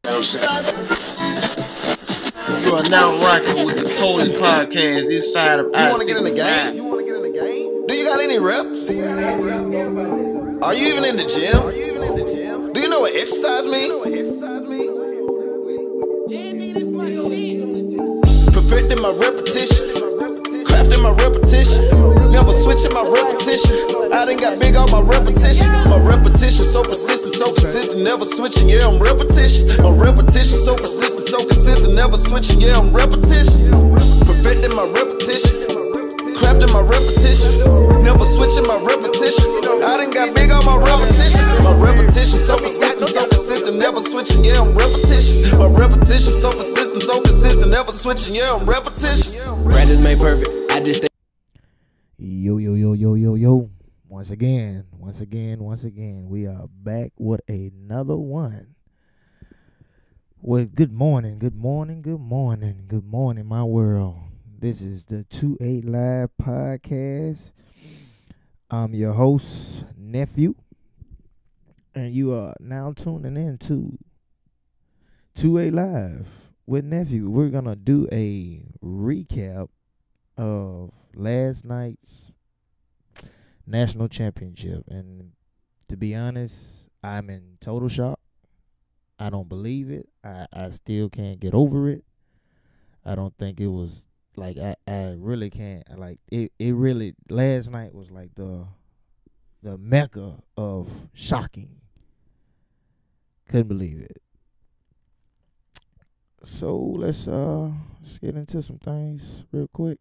You are now rocking with the coldest podcast this side of I-65. You want to get in the game? Do you got any reps? Are you even in the gym? Do you know what exercise means? Perfecting my repetition, crafting my repetition, never switching my repetition. I done got big on my repetition. My repetition so persistent, so consistent, never switching. Yeah, I'm repetitious. My repetition so persistent, so consistent, never switching. Yeah, I'm repetitious. Perfecting my repetition, crafting my repetition, never switching my repetition. I done got big on my repetition. My repetition so persistent, so consistent, never switching. Yeah, I'm repetitious. My repetition so persistent, so consistent, never switching. Yeah, I'm repetitious. Practice made perfect. I just stay. Yo. Once again, we are back with another one. Well, good morning, my world. This is the 28 Live Podcast. I'm your host, Nephew, and you are now tuning in to 28 Live with Nephew. We're going to do a recap of last night's national championship, and to be honest, I'm in total shock. I don't believe it. I still can't get over it. I don't think it was like I really can't like it really last night was like the mecca of shocking. Couldn't believe it. So let's get into some things real quick.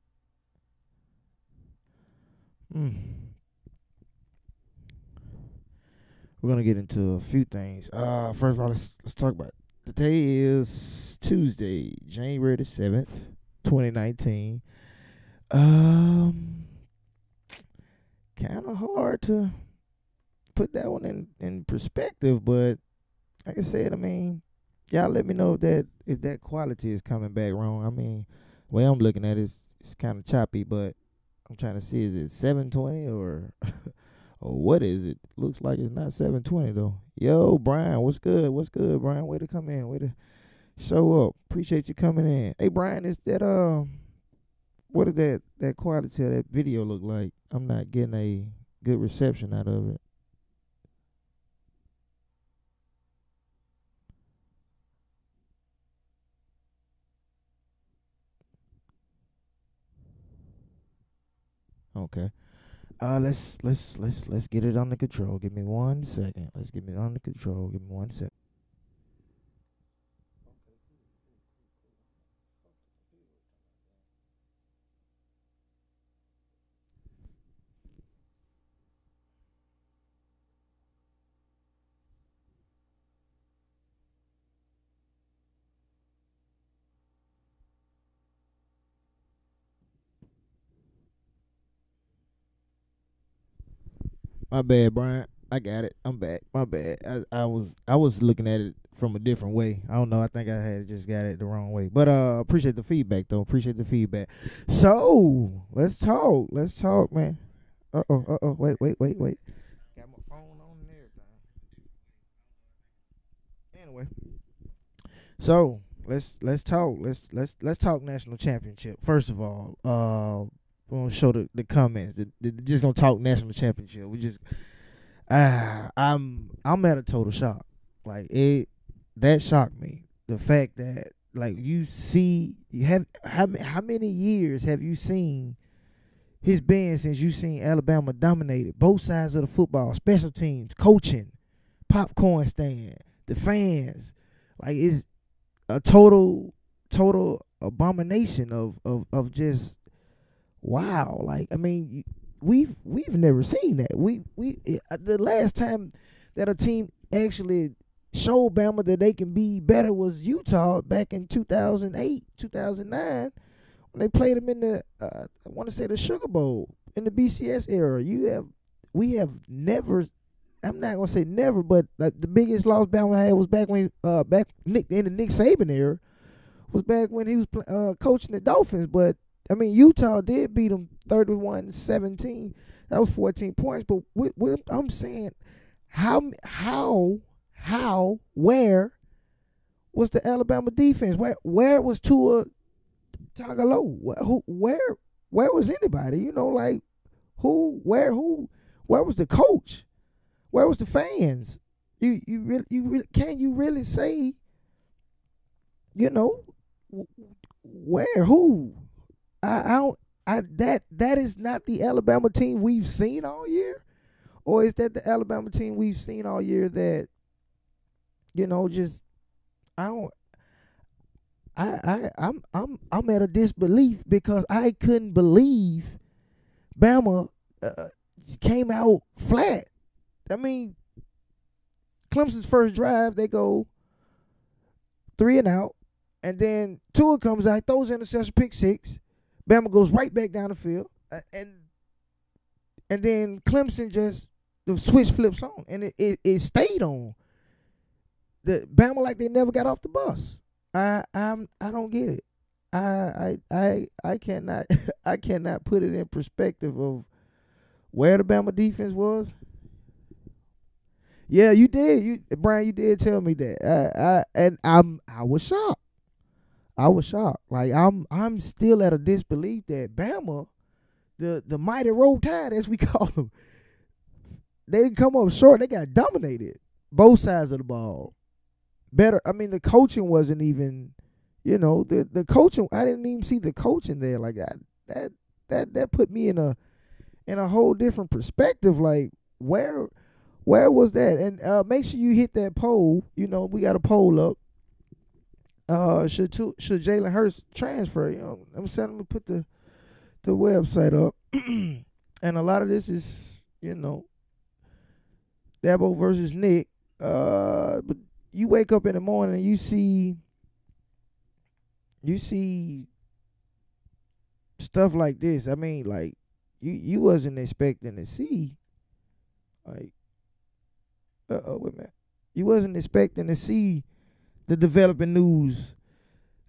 We're gonna get into a few things. First of all, let's talk about it. Today is Tuesday, January the 7th, 2019. Kind of hard to put that one in perspective, but like I said, I mean, y'all let me know if that quality is coming back wrong. I mean, the way I'm looking at it, it's kind of choppy, but I'm trying to see, is it 720 or or what is it? Looks like it's not 720 though. Yo, Brian, what's good? What's good, Brian? Way to come in. Way to show up. Appreciate you coming in. Hey, Brian, is that what does that quality of that video look like? I'm not getting a good reception out of it. Okay. Let's get it under control. Give me 1 second. Let's get it under control. Give me 1 second. My bad, Brian. I got it. I'm back. My bad. I was looking at it from a different way. I don't know. I think I had just got it the wrong way. But appreciate the feedback though. Appreciate the feedback. So let's talk. Let's talk, man. Wait. Got my phone on and everything. Anyway. So let's talk. Let's talk national championship. First of all, we're gonna show the comments. They're just gonna talk national championship. We just, I'm at a total shock. Like that shocked me. The fact that like how many years have you seen it's been since you seen Alabama dominated both sides of the football, special teams, coaching, popcorn stand, the fans. Like it's a total abomination of just. Wow, like I mean, we've never seen that. The last time that a team actually showed Bama that they can be better was Utah back in 2008, 2009 when they played them in the I want to say the Sugar Bowl in the BCS era. We have never. I'm not gonna say never, but like the biggest loss Bama had was back when in the Nick Saban era was back when he was coaching the Dolphins, but. I mean, Utah did beat them 31-17. That was 14 points. But what I'm saying, how, where, was the Alabama defense? Where was Tua Tagovailoa? Where was anybody? You know, like where was the coach? Where was the fans? You really can you really say, you know, where who? That is not the Alabama team we've seen all year, or is that the Alabama team we've seen all year that, you know, just I'm at a disbelief because I couldn't believe Bama came out flat. I mean, Clemson's first drive, they go 3 and out, and then Tua comes out, throws interception, pick 6. Bama goes right back down the field, and then Clemson just the switch flips on, and it stayed on. The Bama like they never got off the bus. I don't get it. I cannot I cannot put it in perspective of where the Bama defense was. Yeah, you did. Brian, you did tell me that. I was shocked. I was shocked. Like I'm still at a disbelief that Bama, the mighty roll tide as we call them, they didn't come up short. They got dominated both sides of the ball. Better. I mean, the coaching wasn't even, you know, the coaching. I didn't even see the coaching there. Like that put me in a whole different perspective. Like where was that? And make sure you hit that poll. You know, we got a poll up. Should Jalen Hurts transfer? You know, I'm saying I'm gonna put the website up, and a lot of this is, you know, Dabo versus Nick. But you wake up in the morning and you see stuff like this. I mean, like you wasn't expecting to see, like, wait a minute, you wasn't expecting to see the developing news,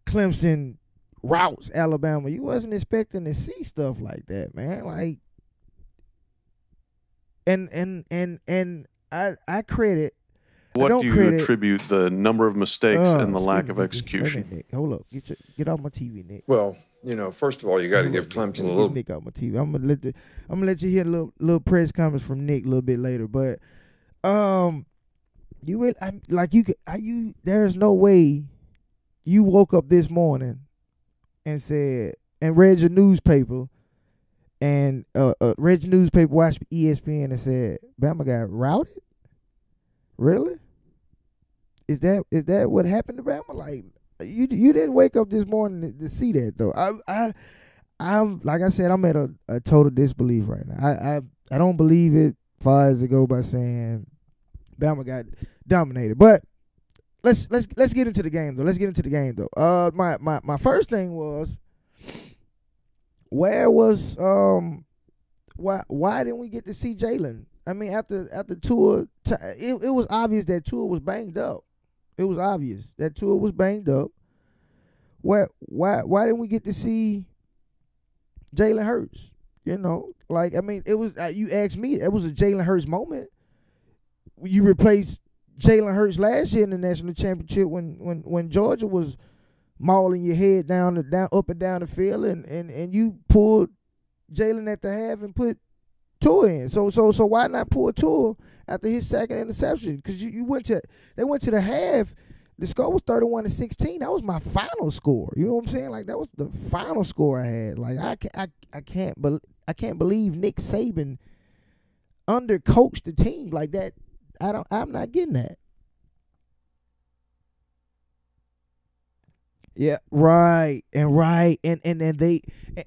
Clemson routes Alabama. You wasn't expecting to see stuff like that, man. Like, and I credit. What do you attribute the number of mistakes and the lack of execution? Nick, hold up, get off my TV, Nick. Well, you know, first of all, you got to give Clemson a little. Nick off my TV. I'm gonna let you hear a little press comments from Nick a little bit later, but you will there's no way you woke up this morning and said and read your newspaper and watched ESPN and said Bama got routed. Really? Is that what happened to Bama? Like you didn't wake up this morning to see that though. I'm like I said, I'm at a total disbelief right now. I don't believe it far as to go by saying Bama got dominated. But let's get into the game though. My first thing was, where was why didn't we get to see Jalen? I mean, after Tua, it was obvious that Tua was banged up. It was obvious that Tua was banged up. Why didn't we get to see Jalen Hurts? You know, like, I mean, it was you asked me, it was a Jalen Hurts moment. You replaced Jalen Hurts last year in the national championship when Georgia was mauling your head down up and down the field, and you pulled Jalen at the half and put Tua in. So why not pull Tua after his second interception? Because they went to the half. The score was 31-16. That was my final score. You know what I'm saying? Like, that was the final score I had. Like, I can't believe Nick Saban undercoached the team like that. I'm not getting that. Yeah, right. And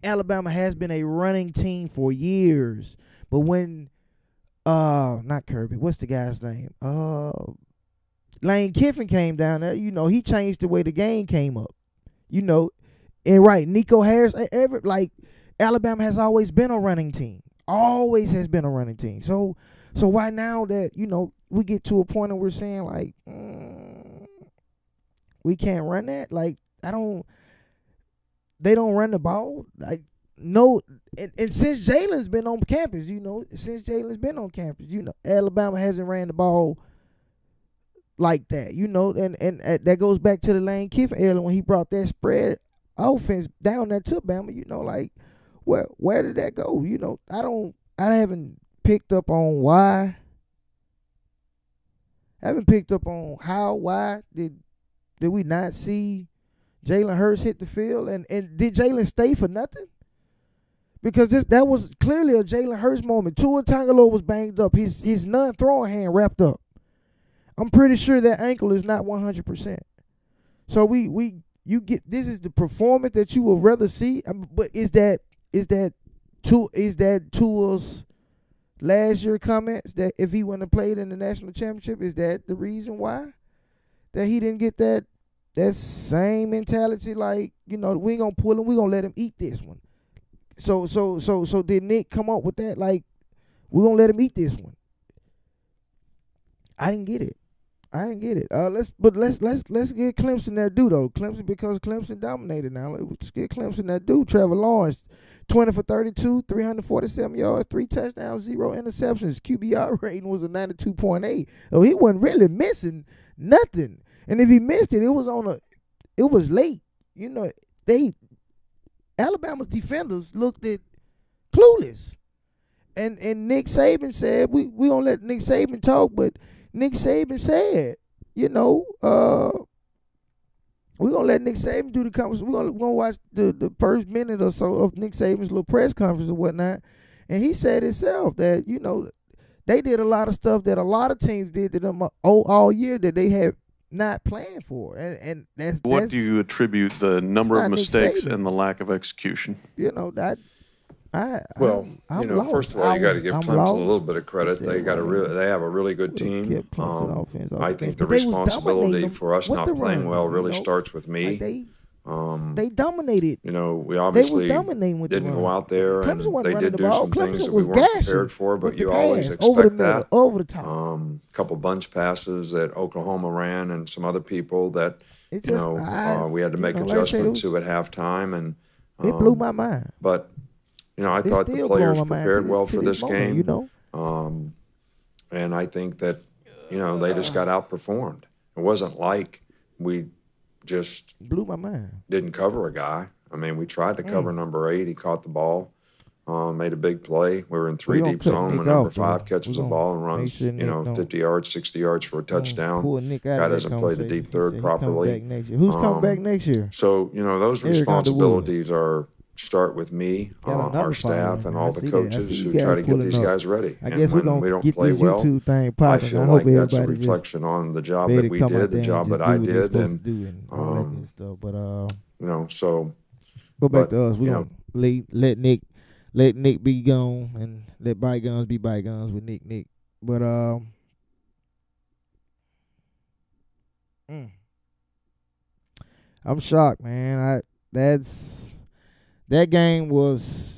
Alabama has been a running team for years. But when not Kirby, what's the guy's name? Lane Kiffin came down there, you know, he changed the way the game came up. You know, and right, Nico Harris, Alabama has always been a running team. Always has been a running team. So why now that, you know, we get to a point where we're saying, like, we can't run that? Like, they don't run the ball? Like, no, and since Jalen's been on campus, you know, Alabama hasn't ran the ball like that, you know, and that goes back to the Lane Kiffin era when he brought that spread offense down there to Bama, you know, like where did that go? You know, I haven't picked up on why. I haven't picked up on why did we not see Jalen Hurts hit the field, and did Jalen stay for nothing? Because that was clearly a Jalen Hurts moment. Tua Tagovailoa was banged up. His non-throwing hand wrapped up. I'm pretty sure that ankle is not 100%. So you get, this is the performance that you would rather see. But is that Tua's last year comments that if he wouldn't have played in the national championship, is that the reason why that he didn't get that same mentality? Like, you know, we ain't gonna pull him, we gonna let him eat this one. So did Nick come up with that? Like, we gonna let him eat this one. I didn't get it. Let's get Clemson that due though. Because Clemson dominated now. Let's get Clemson that due. Trevor Lawrence, 20 for 32, 347 yards, 3 touchdowns, 0 interceptions. QBR rating was a 92.8. So he wasn't really missing nothing. And if he missed it, it was late. You know, Alabama's defenders looked at clueless. And Nick Saban said, we gonna let Nick Saban talk, but Nick Saban said, you know, we're going to let Nick Saban do the conference. We're gonna watch the first minute or so of Nick Saban's little press conference and whatnot. And he said himself that, you know, they did a lot of stuff that a lot of teams did to them all year that they had not planned for. And that's what do you attribute the number of mistakes and the lack of execution? You know, first of all, you got to give Clemson a little bit of credit. They have a really good team. I think the responsibility for us not playing well really starts with me. They dominated. You know, we obviously didn't go out there, and they did do some things that we weren't prepared for, but you always expect that. Over the top. A couple bunch passes that Oklahoma ran and some other people that, we had to make adjustments to at halftime. And it blew my mind. But you know, I thought the players prepared well for this game. You know, and I think that, you know, they just got outperformed. It wasn't like we just blew my mind. Didn't cover a guy. I mean, we tried to cover number 8. He caught the ball, made a big play. We were in 3 deep zone when number 5 catches the ball and runs, 50 yards, 60 yards for a touchdown. Guy doesn't play the deep third properly. Who's coming back next year? So, you know, those responsibilities start with me, our staff, and all the coaches who try to get these guys ready. I guess we're going to get this YouTube thing popping. I feel like that's a reflection on the job that we did, the job that I did, and all that good stuff. But you know, so go back to us. We're gonna let Nick be gone and let bygones be bygones with Nick. But I'm shocked, man. That game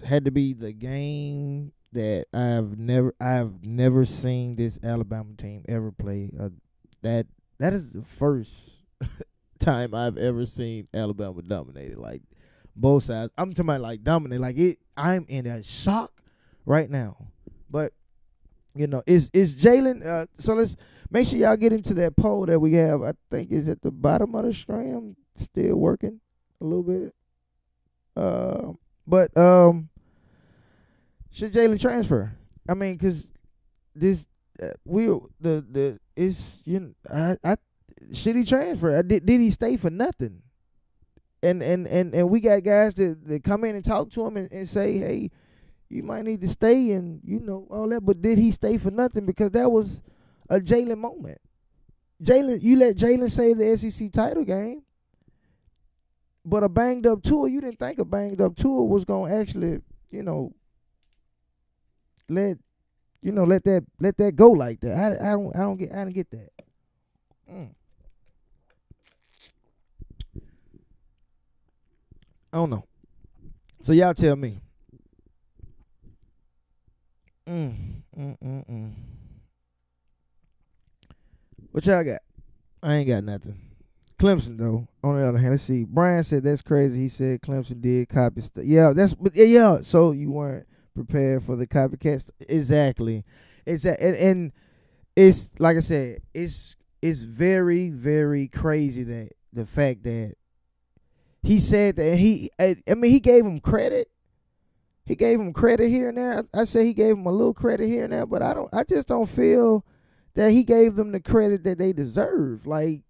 had to be the game that I've never seen this Alabama team ever play. That is the first time I've ever seen Alabama dominated, like both sides. I'm talking about like dominate, like it. I'm in a shock right now. But you know, is Jalen? So let's make sure y'all get into that poll that we have. I think is at the bottom of the stream, still working a little bit. But should Jalen transfer? I mean, because this should he transfer? Did he stay for nothing? And we got guys that come in and talk to him and say, hey, you might need to stay and you know all that. But did he stay for nothing? Because that was a Jalen moment. You let Jalen save the SEC title game. But a banged up Tua, you didn't think a banged up Tua was gonna actually, let that go like that. I didn't get that. I don't know. So y'all tell me. What y'all got? I ain't got nothing. Clemson, though, on the other hand, let's see. Brian said that's crazy. He said Clemson did copy stuff. Yeah, so you weren't prepared for the copycats. Exactly. And it's like I said, it's it's very, very crazy that the fact that he said that he gave him credit. He gave him credit here and there. I say he gave him a little credit here and there, but I just don't feel that he gave them the credit that they deserve. Like,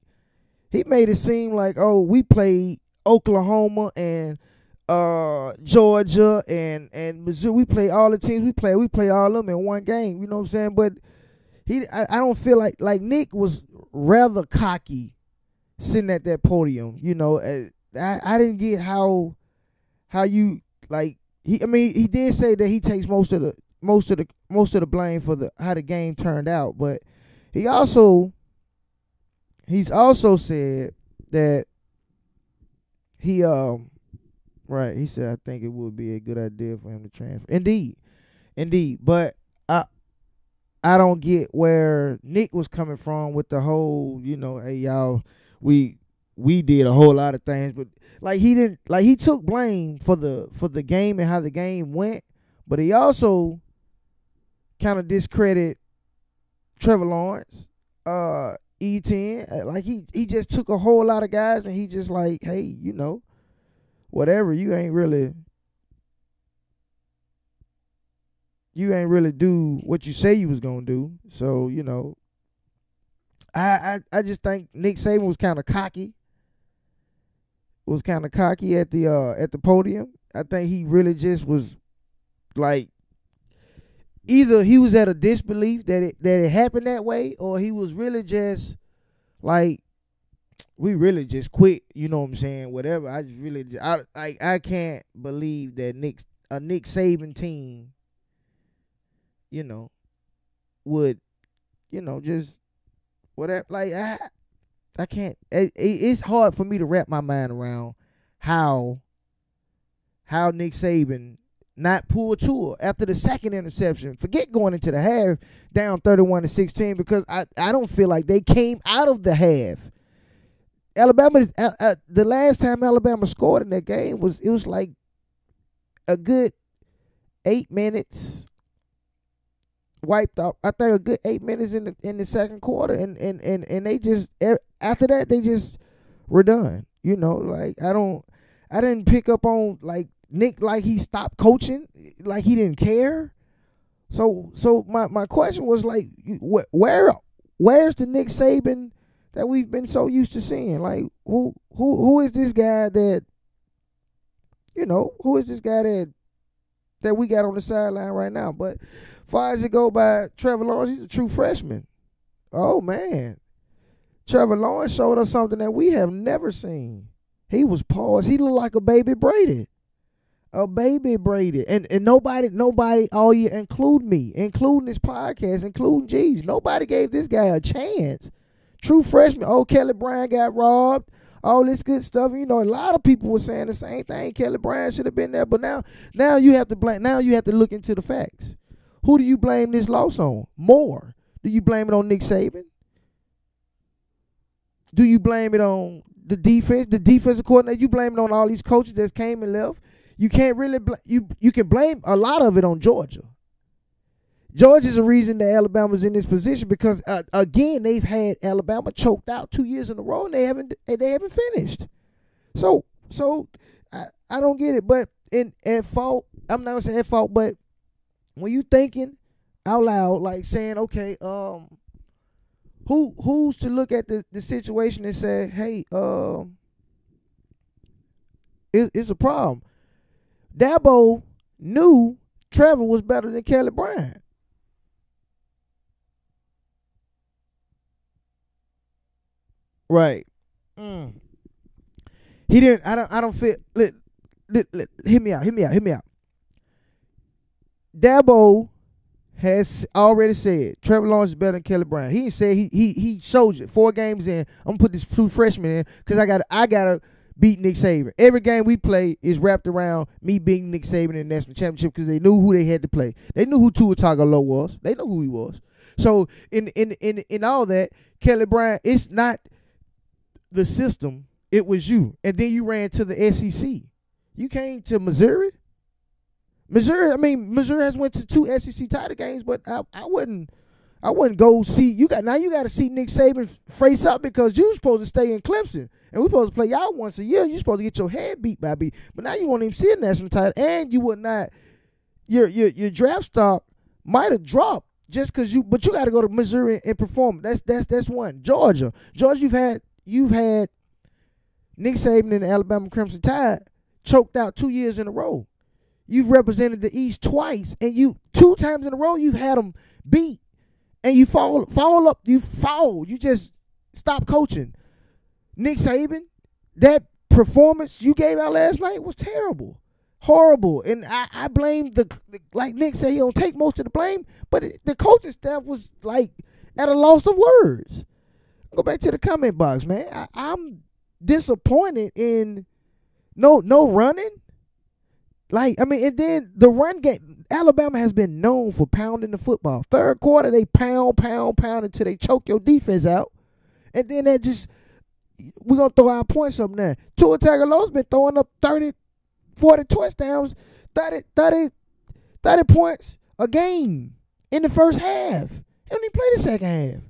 he made it seem like, oh, we played Oklahoma and Georgia and Missouri. We play all the teams we play all of them in one game. You know what I'm saying? But I don't feel like Nick was rather cocky sitting at that podium. You know, I didn't get how you like. He did say that he takes most of the blame for how the game turned out, but he's also said that he said, I think it would be a good idea for him to transfer. Indeed, but I don't get where Nick was coming from with the whole, you know, hey y'all, we did a whole lot of things, but he took blame for the game and how the game went, but he also kind of discredited Trevor Lawrence, E10. Like he just took a whole lot of guys and he just like, hey, you know, whatever, you ain't really do what you say you was gonna do. So, you know, I just think Nick Saban was kind of cocky. At the podium. I think he really just was like, either he was at a disbelief that it happened that way, or he was really just like, we really just quit. You know what I'm saying? Whatever. I can't believe that a Nick Saban team, you know, would, you know, just whatever. Like, I can't. It's hard for me to wrap my mind around how Nick Saban not pull Tua after the second interception. Forget going into the half down 31-16, because I don't feel like they came out of the half. Alabama, the last time Alabama scored in that game was like a good 8 minutes. Wiped out, I think, a good 8 minutes in the second quarter, and they just, after that they just were done. You know, like I didn't pick up on like Nick, like he stopped coaching, like he didn't care. So my question was like, where's the Nick Saban that we've been so used to seeing? Like, who is this guy that, you know, who is this guy that we got on the sideline right now? But far as it go by Trevor Lawrence, he's a true freshman. Oh, man. Trevor Lawrence showed us something that we have never seen. He was paused. He looked like a baby Brady. A baby Brady. And nobody all year, including me, including this podcast, including G's, nobody gave this guy a chance. True freshman. Oh, Kelly Bryant got robbed. All this good stuff. You know, a lot of people were saying the same thing. Kelly Bryant should have been there. But now you have to blame. Now you have to look into the facts. Who do you blame this loss on more? Do you blame it on Nick Saban? Do you blame it on the defense, the defensive coordinator? You blame it on all these coaches that came and left? You can't really you can blame a lot of it on Georgia. Georgia's the reason that Alabama's in this position, because again, they've had Alabama choked out 2 years in a row and they haven't finished. So I don't get it. But at fault, I'm not gonna say at fault, but when you thinking out loud, like saying, okay, who's to look at the situation and say, hey, it's a problem. Dabo knew Trevor was better than Kelly Bryant. Right. He didn't. I don't feel. Hear me out. Dabo has already said Trevor Lawrence is better than Kelly Bryant. He said he showed you 4 games in. I'm gonna put this true freshman in because I gotta beat Nick Saban. Every game we play is wrapped around me beating Nick Saban in the national championship because they knew who they had to play. They knew who Tua Tagovailoa was. They knew who he was. So in all that, Kelly Bryant, it's not the system. It was you. And then you ran to the SEC. You came to Missouri. Missouri has went to 2 SEC title games, but I wouldn't I wouldn't go see you got to see Nick Saban face up because you supposed to stay in Clemson and we supposed to play y'all once a year. You supposed to get your head beat by beat, but now you won't even see a national title, and you would not. Your draft stock might have dropped just because but you got to go to Missouri and perform. That's one. Georgia, you've had Nick Saban and the Alabama Crimson Tide choked out 2 years in a row. You've represented the East twice, and you 2 times in a row you've had them beat. And you fall up. You just stop coaching. Nick Saban, that performance you gave out last night was terrible, horrible. And I blame like Nick said, he don't take most of the blame, but the coaching staff was like at a loss of words. Go back to the comment box, man. I'm disappointed in no running. Like, I mean, and then the run game, Alabama has been known for pounding the football. Third quarter, they pound until they choke your defense out. And then we're going to throw our points up now. Tua Tagovailoa's been throwing up 30, 40 touchdowns, 30 points a game in the first half. He don't even play the second half.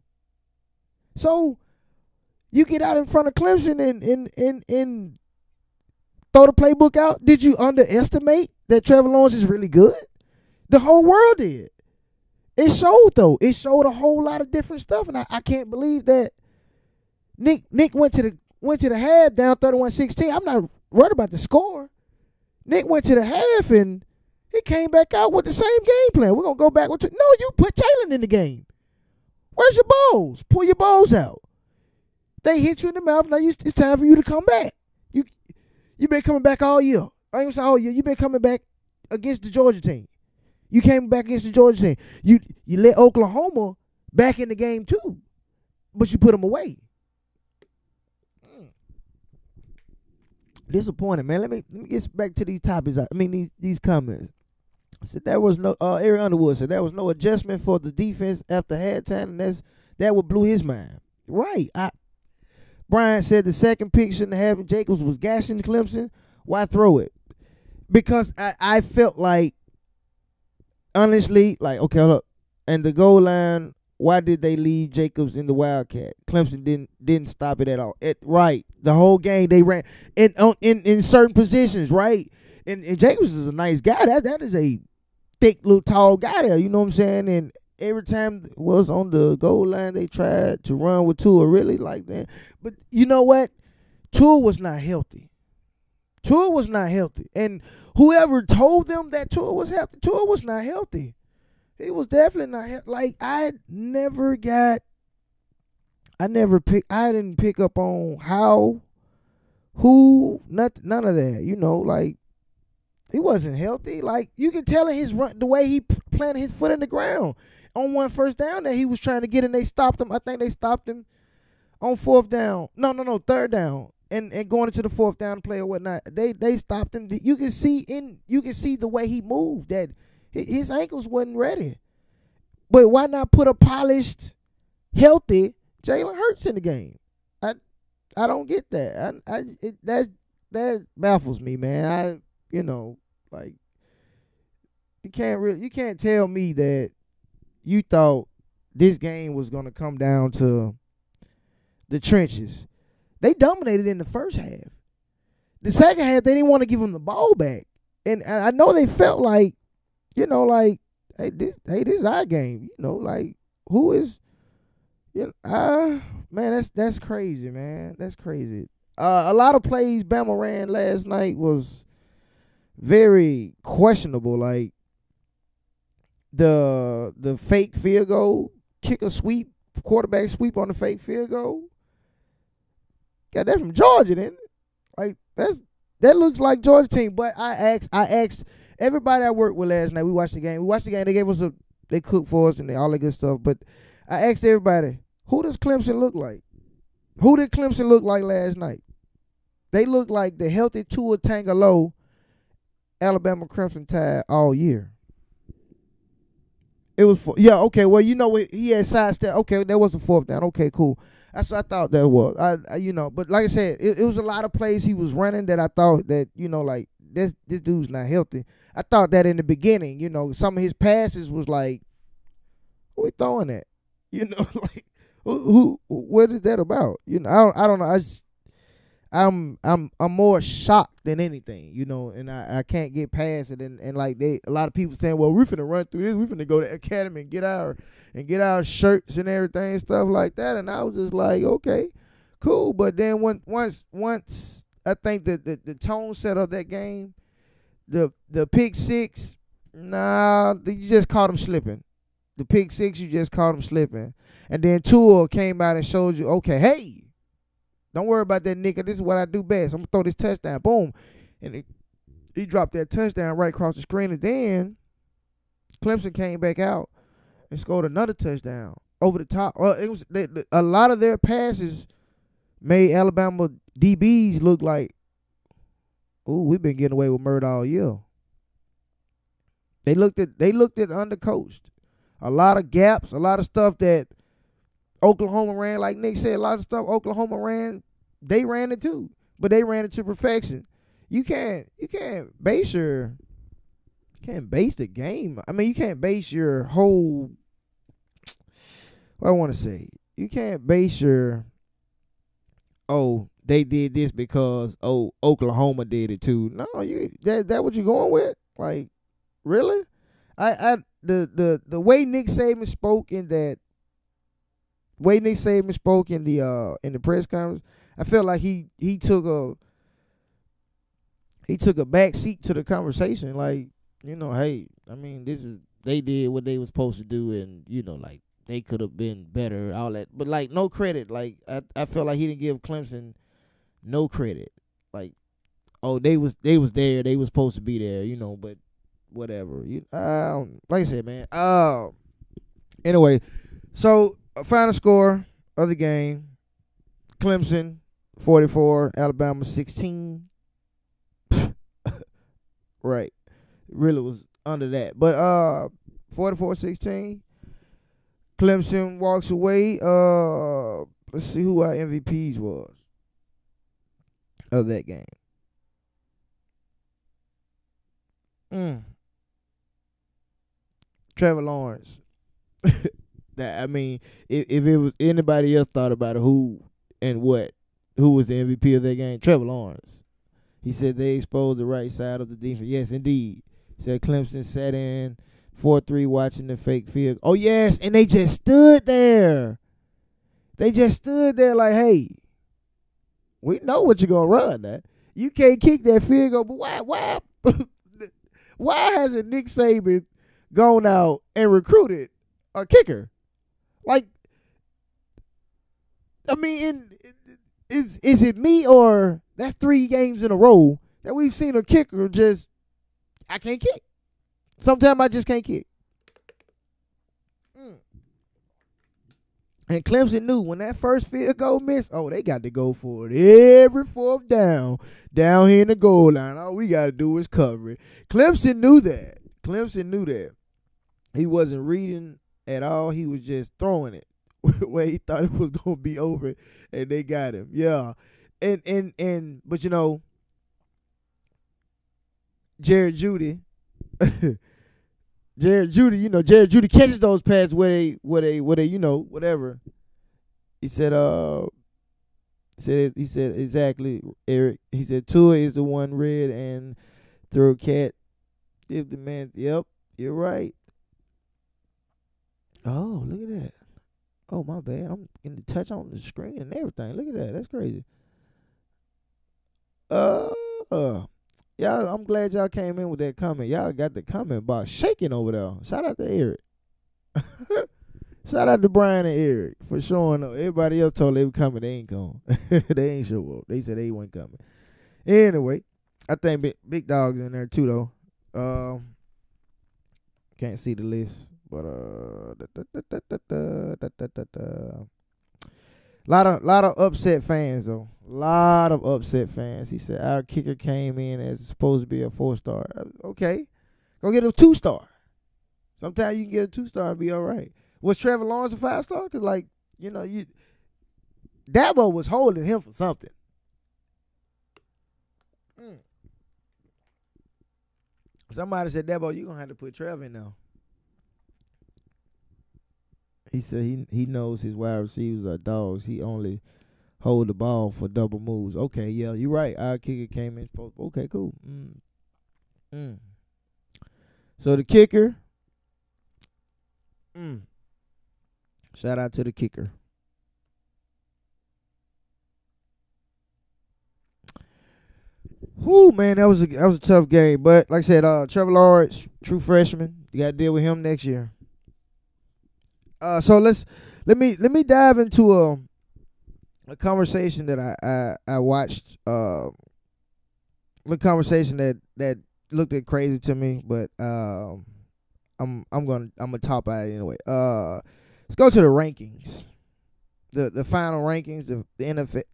So, you get out in front of Clemson and throw the playbook out. Did you underestimate that Trevor Lawrence is really good? The whole world did. It showed, though. It showed a whole lot of different stuff, and I can't believe that Nick went to the half down 31-16. I'm not worried about the score. Nick went to the half, and he came back out with the same game plan. We're going to go back. No, you put Jalen in the game. Where's your balls? Pull your balls out. They hit you in the mouth. Now it's time for you to come back. You've been coming back all year. I ain't gonna say all year. You've been coming back against the Georgia team. You came back against the Georgia team. You let Oklahoma back in the game too, but you put them away. Disappointed, man. Let me get back to these topics. I mean these comments. I said there was no Eric Underwood said there was no adjustment for the defense after halftime, and that would blew his mind. Right. Brian said the second pick shouldn't have happened. Jacobs was gashing Clemson. Why throw it? Because I felt like, honestly, like, okay, look, and the goal line, why did they leave Jacobs in the Wildcat? Clemson didn't stop it at all. Right. The whole game they ran in certain positions, right? And Jacobs is a nice guy. That is a thick little tall guy there, you know what I'm saying? And every time it was on the goal line, they tried to run with Tua really like that. But you know what? Tua was not healthy. And whoever told them that Tua was healthy, Tua was not healthy. He was definitely not healthy. Like, I didn't pick up on how, who, none of that. You know, like, he wasn't healthy. Like, you can tell in his run, the way he planted his foot in the ground. On one first down that he was trying to get, and they stopped him. I think they stopped him on fourth down. No, third down, and going into the fourth down play or whatnot. They stopped him. You can see the way he moved that his ankles wasn't ready. But why not put a polished, healthy Jalen Hurts in the game? I don't get that. That baffles me, man. Like, you can't tell me that you thought this game was going to come down to the trenches. They dominated in the first half. The second half, they didn't want to give them the ball back. And I know they felt like, hey, this is our game. Like, who is, man, that's crazy, man. That's crazy. A lot of plays Bama ran last night was very questionable. Like, the fake field goal, kicker sweep, quarterback sweep on the fake field goal. Got that from Georgia, didn't it? Like, that looks like Georgia team. But I asked everybody I worked with last night. We watched the game. They gave us they cooked for us and all that good stuff. But I asked everybody, who does Clemson look like? Who did Clemson look like last night? They looked like the healthy Tua Tagovailoa Alabama Crimson Tide all year. It was okay. Well, he had sidestep. Okay, that was a fourth down. Okay, cool. That's what I thought that was. But like I said, it was a lot of plays he was running that I thought that like this dude's not healthy. I thought that in the beginning, some of his passes was like, who he throwing at? You know, like who what is that about? You know, I don't know. I'm more shocked than anything, you know, and I can't get past it. And like a lot of people saying, well, we're finna run through this, we finna go to academy and get our shirts and everything, stuff like that. And I was just like, okay, cool. But then once I think that the tone set of that game, the pick six, you just caught him slipping. The pick six, you just caught him slipping. And then Tua came out and showed you, okay, hey, don't worry about that, nigga. This is what I do best. I'm going to throw this touchdown. Boom. And he dropped that touchdown right across the screen. And then Clemson came back out and scored another touchdown over the top. Well, it was a lot of their passes made Alabama DBs look like, ooh, we've been getting away with murder all year. They looked at undercoached. A lot of gaps, a lot of stuff that Oklahoma ran, like Nick said, a lot of stuff Oklahoma ran, they ran it too, but they ran it to perfection. You can't base the game. I mean, you can't base your whole. What I want to say, you can't base your. Oh, they did this because Oklahoma did it too. No, that what you going with? Like, really? The way Nick Saban spoke in that. Way Nick Saban spoke in the press conference, I felt like he took a back seat to the conversation. Like, you know, hey, I mean, they did what they were supposed to do, and you know, like they could have been better, all that. But like, no credit. Like I felt like he didn't give Clemson no credit. Like, oh, they was there, they was supposed to be there, you know. But whatever. Like I said, man. Anyway, so. Final score of the game, Clemson 44, Alabama 16. Right. Really was under that. But 44-16. Clemson walks away. Let's see who our MVPs was of that game. Trevor Lawrence. I mean, if it was anybody else thought about it, who was the MVP of that game? Trevor Lawrence. He said they exposed the right side of the defense. Yes, indeed. He said Clemson sat in 4-3 watching the fake field. Oh, yes, and they just stood there. They just stood there like, hey, we know what you're going to run now. You can't kick that field goal, but why hasn't Nick Saban gone out and recruited a kicker? Like, I mean, is it me, or that's 3 games in a row that we've seen a kicker just, I can't kick. Sometimes I just can't kick. And Clemson knew when that first field goal missed, oh, they got to go for it every fourth down here in the goal line. All we got to do is cover it. Clemson knew that. He wasn't reading at all. He was just throwing it where he thought it was gonna be over, and they got him. Yeah, but you know, Jared Judy, Jared Judy catches those passes where they you know, whatever. He said exactly, Eric. He said Tua is the one read and throw cat. If the man, yep, you're right. Oh, look at that. Oh, my bad. I'm getting the touch on the screen and everything. Look at that. That's crazy. Y'all, I'm glad y'all came in with that comment. Y'all got the comment box shaking over there. Shout out to Eric. Shout out to Brian and Eric for showing up. Everybody else told they were coming. They ain't come. They ain't show up. They said they weren't coming. Anyway, I think Big Dog's in there too, though. Can't see the list. But lot of upset fans though. Lot of upset fans. He said our kicker came in as supposed to be a 4-star. Okay, go get a 2-star. Sometimes you can get a 2-star and be all right. Was Trevor Lawrence a 5-star? Cause like Dabo was holding him for something. Somebody said, Dabo, you gonna have to put Trevor in now. He said he knows his wide receivers are dogs. He only hold the ball for double moves. Okay, yeah, you're right. Our kicker came in. Okay, cool. So the kicker. Shout out to the kicker. Whoo, man, that was a tough game. But like I said, Trevor Lawrence, true freshman. You got to deal with him next year. So let me dive into a conversation that I watched. A conversation that looked crazy to me, but I'm gonna top out anyway. Let's go to the rankings. The final rankings, the NFL,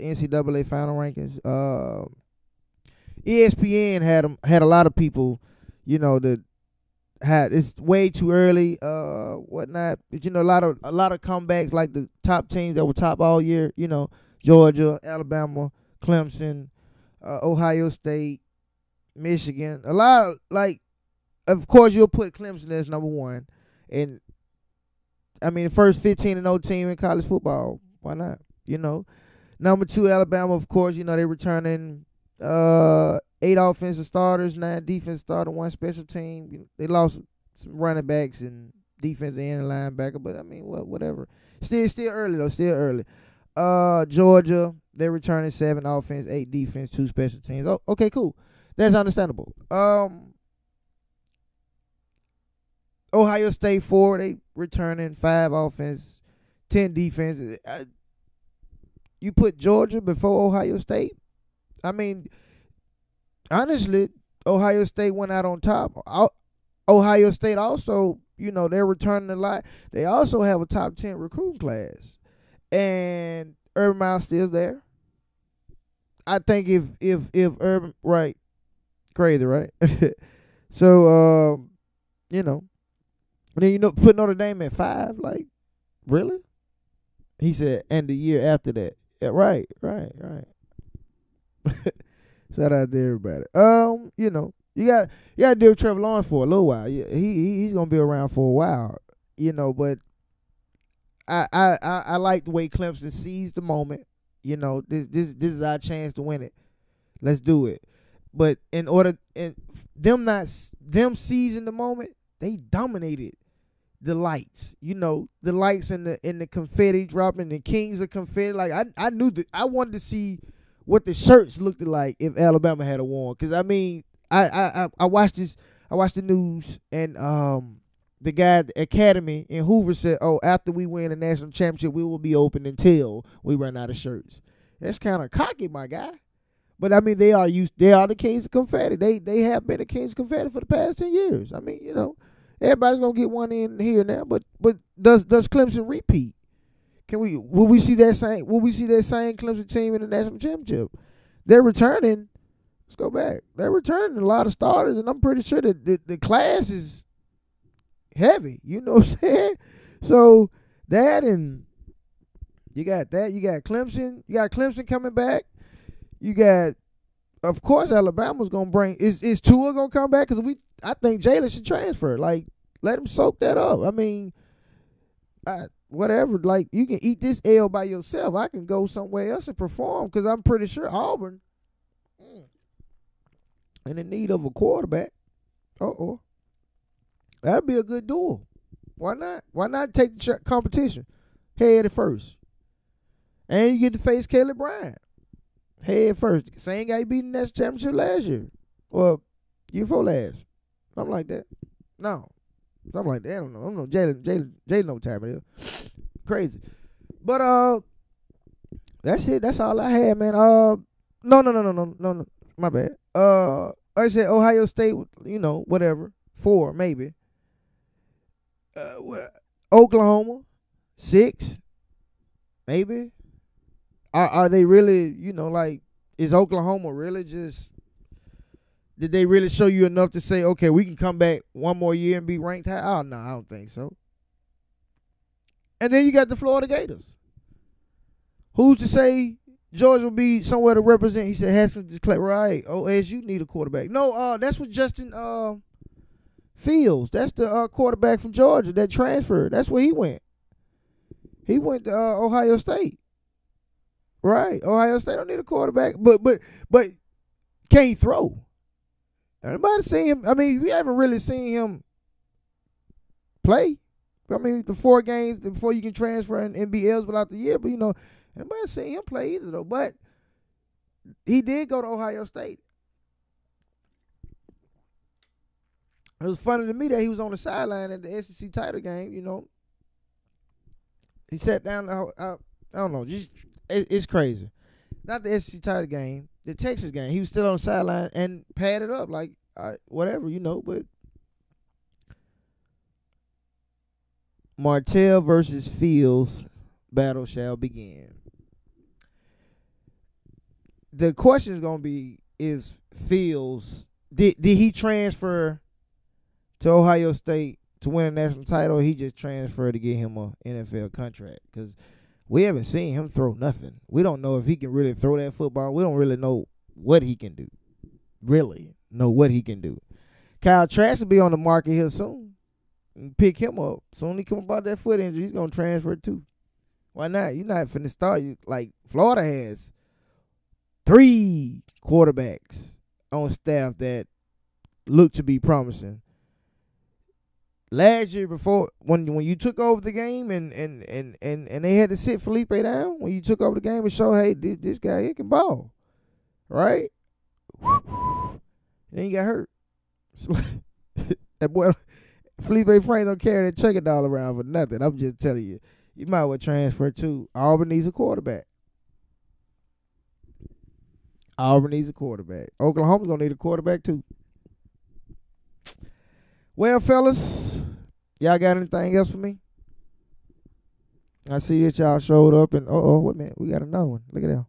NCAA final rankings. ESPN had a lot of people, that had it's way too early, whatnot. But a lot of comebacks, like the top teams that were top all year. Georgia, Alabama, Clemson, Ohio State, Michigan. A lot of of course you'll put Clemson as number one, and I mean the first 15-0 team in college football. Why not? Number 2 Alabama, of course. They returning 8 offensive starters, 9 defensive starters, 1 special team. They lost some running backs and defensive end and linebacker, but I mean, whatever. Still early though. Still early. Georgia, they're returning 7 offense, 8 defense, 2 special teams. Oh, okay, cool. That's understandable. Ohio State 4, they returning 5 offense, 10 defense. You put Georgia before Ohio State? I mean, honestly, Ohio State went out on top. Ohio State also, they're returning a lot. They also have a top 10 recruiting class. And Urban Meyer still's there. I think if Urban, right, crazy, right? So, then put Notre Dame at 5, like, really? He said, and the year after that. Yeah, right. Shout out to everybody. You got to deal with Trevor Lawrence for a little while. He's gonna be around for a while. But I like the way Clemson sees the moment. This is our chance to win it. Let's do it. But in order them seizing the moment, they dominated the lights. The lights and the confetti dropping, the kings of confetti. Like I knew that I wanted to see what the shirts looked like if Alabama had a won. Because I mean, I watched this. I watched the news, and the guy at the Academy in Hoover said, "Oh, after we win the national championship, we will be open until we run out of shirts." That's kind of cocky, my guy. But I mean, they are the kings of confetti. They have been the kings of confetti for the past 10 years. I mean, everybody's gonna get one in here now. But does Clemson repeat? Will we see that same Clemson team in the national championship? They're returning. Let's go back. They're returning a lot of starters, and I'm pretty sure that the class is heavy. You know what I'm saying? So that, and you got that. You got Clemson. You got Clemson coming back. You got, of course, Alabama's gonna bring. Is Tua gonna come back? Because I think Jalen should transfer. Like, let him soak that up. I mean, whatever. Like, you can eat this L by yourself. I can go somewhere else and perform, because I'm pretty sure Auburn in the need of a quarterback. That'd be a good duel. Why not? Why not take the competition head at first? And you get to face Caleb Bryant head first. Same guy beating that championship last year. Or year before last. Something like that. No. Something like that. I don't know. Jalen no time it is. Crazy. But that's it. That's all I had, man. No. My bad. Like I said, Ohio State, whatever. 4, maybe. Oklahoma, 6, maybe. Are they really, is Oklahoma really just, did they really show you enough to say, okay, we can come back one more year and be ranked high? Oh, no, I don't think so. And then you got the Florida Gators. Who's to say Georgia will be somewhere to represent? He said Haskins declared, right, OSU need a quarterback. No, that's what Justin Fields. That's the quarterback from Georgia that transferred. That's where he went. He went to Ohio State. Right. Ohio State don't need a quarterback. But can he throw? Anybody seen him? I mean, we haven't really seen him play. I mean, the 4 games before you can transfer and be eligible out the year. But, anybody seen him play either, though. But he did go to Ohio State. It was funny to me that he was on the sideline at the SEC title game, He sat down. I don't know. It's crazy. Not the SEC title game, the Texas game. He was still on the sideline and padded up like whatever, but Martell versus Fields battle shall begin. The question is going to be, is Fields, did he transfer to Ohio State to win a national title, or he just transferred to get him an NFL contract? Because we haven't seen him throw nothing. We don't know if he can really throw that football. We don't really know what he can do. Kyle Trask will be on the market here soon. Pick him up. Soon he come about that foot injury, he's going to transfer too. Why not? You're not finna start. Like Florida has 3 quarterbacks on staff that look to be promising. Last year, before when you took over the game and they had to sit Felipe down, when you took over the game and show, hey, this guy, he can ball, right? Then you got hurt. That boy Felipe Frank don't carry that checking doll around for nothing. I'm just telling you, you might well transfer too. Auburn needs a quarterback. Oklahoma's gonna need a quarterback too. Well, fellas, y'all got anything else for me? I see that y'all showed up and wait a minute, we got another one. Look at them.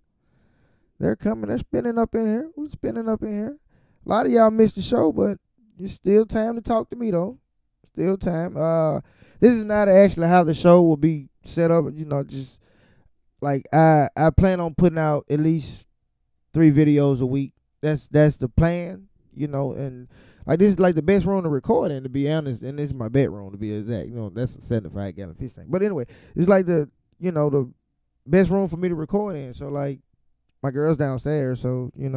They're coming. They're spinning up in here. We're spinning up in here. A lot of y'all missed the show, but it's still time to talk to me though. Still time. This is not actually how the show will be set up. Just like I plan on putting out at least 3 videos a week. That's the plan. And like this is like the best room to record in, to be honest, and this is my bedroom to be exact. That's a 75-gallon fish tank. But anyway, it's like the best room for me to record in. So like my girl's downstairs, so we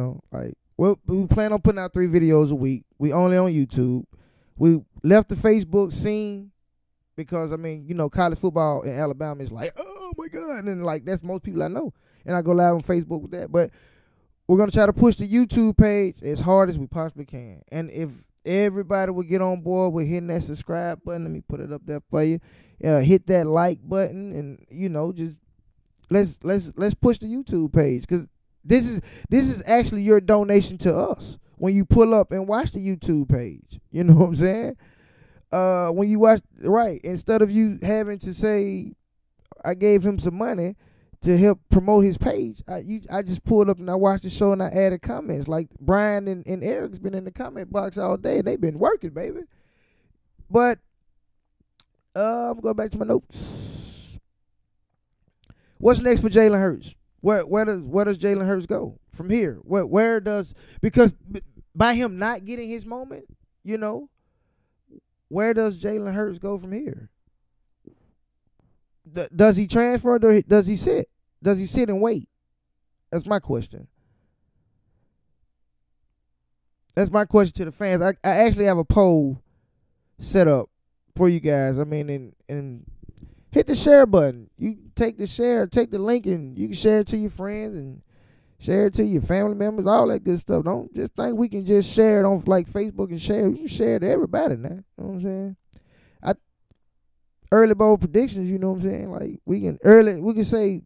plan on putting out 3 videos a week. We only on YouTube. We left the Facebook scene because college football in Alabama is like, oh my God, and like that's most people I know, and I go live on Facebook with that. But we're going to try to push the YouTube page as hard as we possibly can. And if everybody would get on board with hitting that subscribe button, let me put it up there for you. Hit that like button and, just let's push the YouTube page, because this is actually your donation to us when you pull up and watch the YouTube page. You know what I'm saying? When you watch, right, instead of you having to say, I gave him some money to help promote his page, I just pulled up and I watched the show and I added comments. Like Brian and Eric's been in the comment box all day and they've been working, baby. But I'm going back to my notes. What's next for Jalen Hurts? Where does Jalen Hurts go from here? Where does, because by him not getting his moment, where does Jalen Hurts go from here? Does he transfer or does he sit? Does he sit and wait? That's my question. That's my question to the fans. I actually have a poll set up for you guys. And hit the share button. You take the link, and you can share it to your friends and share it to your family members, all that good stuff. Don't just think we can just share it on like Facebook and share. You can share it to everybody now. You know what I'm saying? Early bowl predictions, you know what I'm saying? Like we can say,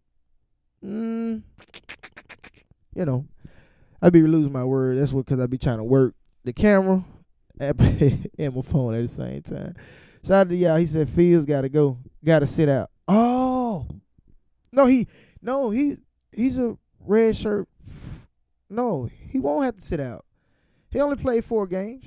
I be losing my word. That's because I be trying to work the camera and my phone at the same time. Shout out to y'all. He said Fields gotta go, gotta sit out. Oh, he's a red shirt. No, he won't have to sit out. He only played 4 games.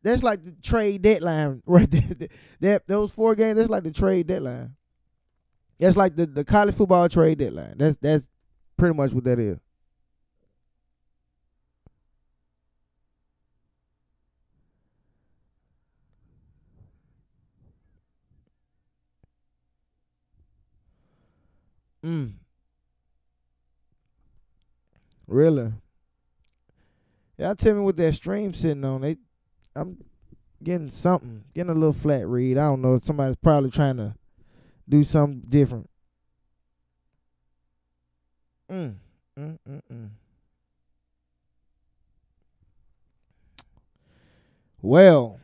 That's like the trade deadline right there. Those 4 games, that's like the trade deadline. That's like the college football trade deadline. That's pretty much what that is. Really? Y'all tell me what that stream sitting on. I'm getting something, getting a little flat read. I don't know. Somebody's probably trying to do something different. Well,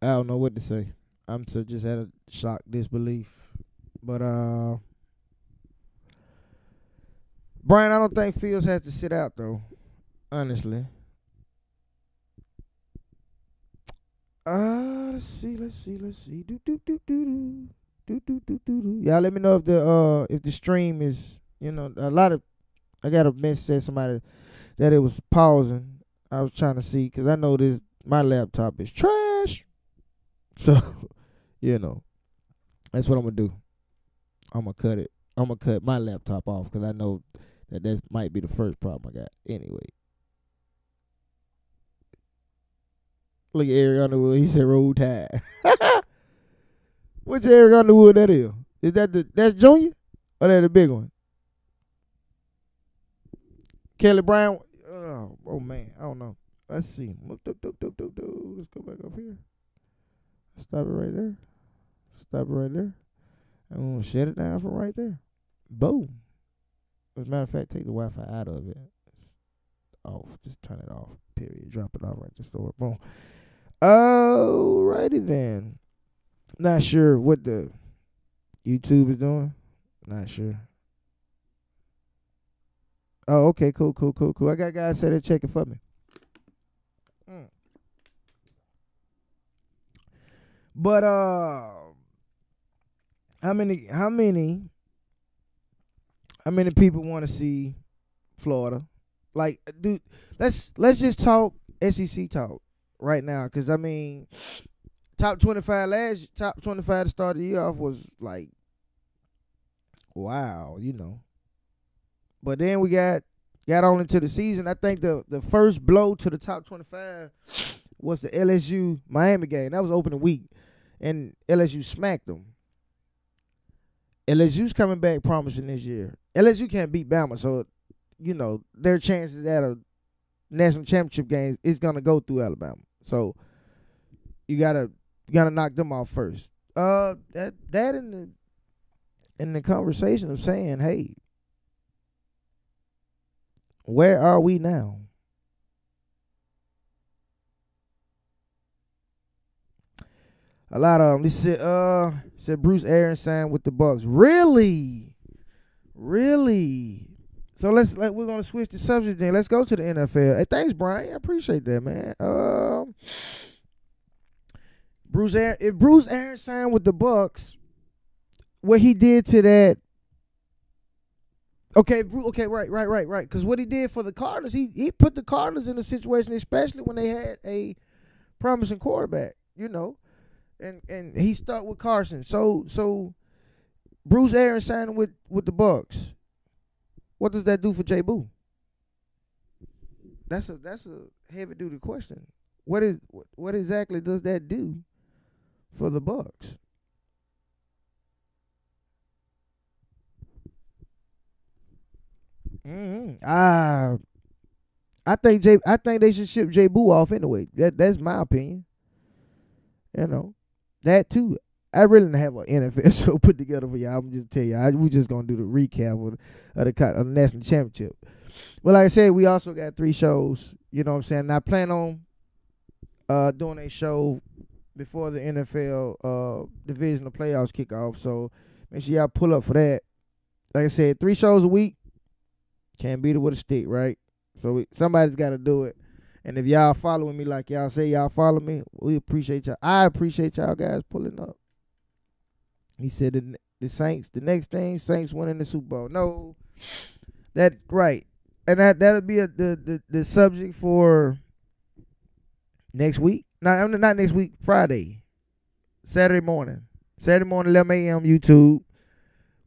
I don't know what to say. I'm so just at a shock disbelief. But Brian, I don't think Fields has to sit out though. Honestly. Let's see. Y'all let me know if the stream is, I got a message that somebody that it was pausing. I was trying to see because I know my laptop is trash. So, that's what I'm gonna do. I'm gonna cut it. I'm gonna cut my laptop off because I know that might be the first problem I got. Anyway. Look at Eric Underwood. He said Roll Tide. Which Eric Underwood that is? Is that's Junior? Or that the big one? Kelly Brown. Oh man, I don't know. Let's see. Let's go back up here. Stop it right there. I'm gonna shut it down from right there. Boom. As a matter of fact, take the Wi-Fi out of it. Off. Just turn it off. Period. Drop it off right there. Boom. Alrighty then. Not sure what the YouTube is doing. Not sure. Oh, okay, cool. I got guys say they're checking for me. But how many people want to see Florida? Like, dude, let's just talk SEC talk right now, because I mean, top 25 to start the year off was like, wow, But then we got on into the season. I think the first blow to the top 25 was the LSU Miami game. That was opening week, and LSU smacked them. LSU's coming back promising this year. LSU can't beat Bama, so their chances at a national championship game is gonna go through Alabama. So you gotta knock them off first. That in the conversation of saying, hey, where are we now? A lot of them. They said Bruce Arians signed with the Bucks. Really? So we're gonna switch the subject then. Let's go to the NFL. Hey, thanks, Brian. I appreciate that, man. If Bruce Arians signed with the Bucks, what he did to that. Okay, right. Because what he did for the Cardinals, he put the Cardinals in a situation, especially when they had a promising quarterback, and he stuck with Carson. So Bruce Arians signed with the Bucks. What does that do for Jay Boo? That's a heavy duty question. What exactly does that do for the Bucks? I think they should ship Jay Boo off anyway. That's my opinion. That too. I really don't have an NFL show put together for y'all. I'm just tell y'all. We just gonna do the recap of the national championship. But like I said, we also got 3 shows. You know what I'm saying? And I plan on doing a show before the NFL divisional playoffs kick off. So make sure y'all pull up for that. Like I said, 3 shows a week. Can't beat it with a stick, right? So somebody's got to do it. And if y'all following me like y'all say y'all follow me, we appreciate y'all. I appreciate y'all guys pulling up. He said the Saints, the next thing, Saints winning the Super Bowl. No, that right. And that'll be the subject for next week. No, not next week, Friday. Saturday morning, 11 a.m. YouTube.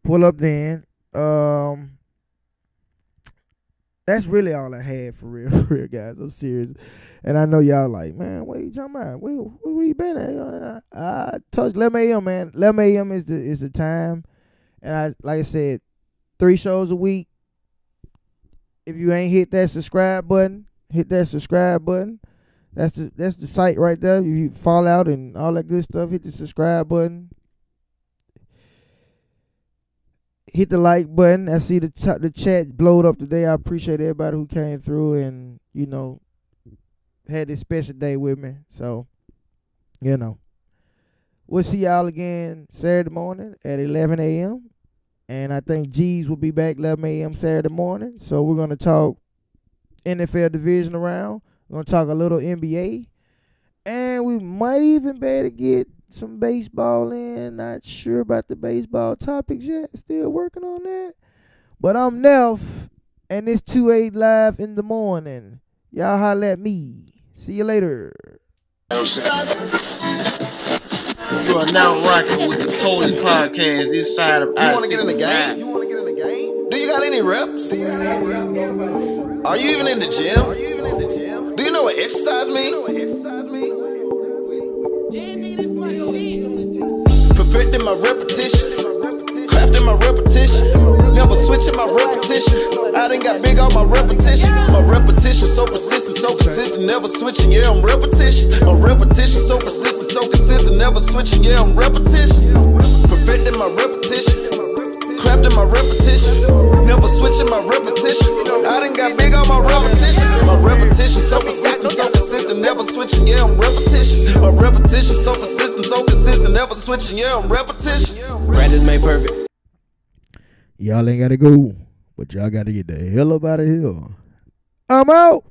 Pull up then. That's really all I had for real, guys. I'm serious. And I know y'all like, man, what are you talking about? Where you been at? I told you 11 a.m., man. 11 a.m. is the time. And like I said, 3 shows a week. If you ain't hit that subscribe button, hit that subscribe button. That's the site right there. You fall out and all that good stuff. Hit the subscribe button. Hit the like button. I see the chat blowed up today. I appreciate everybody who came through and, you know, had this special day with me. So, you know, we'll see y'all again Saturday morning at 11 a.m. And I think G's will be back 11 a.m. Saturday morning. So we're going to talk NFL division round. We're going to talk a little NBA. And we might even be able to get some baseball in. Not sure about the baseball topics yet. Still working on that. But I'm Nelf, and it's 2-8 live in the morning. Y'all holla at me. See you later. You are now rocking with the coldest podcast this side of I. You want to get in the game? Do you got any reps? Are you even in the gym? Do you know what exercise means? Perfecting my repetition, crafting my repetition, never switching my repetition. I done got big on my repetition. My repetition so persistent, never switching. Yeah, I'm repetitious. My repetition so persistent, never switching. Yeah, I'm repetitious. Perfecting my repetition, crafting my repetition, never switching my repetition. I done got big on my repetition. My repetition so persistent, never switching. Yeah, I'm repetitious. My repetition so persistent, never switching. Yeah, I'm repetitious. Practice made perfect. Y'all ain't gotta go, but y'all gotta get the hell up out of here. I'm out.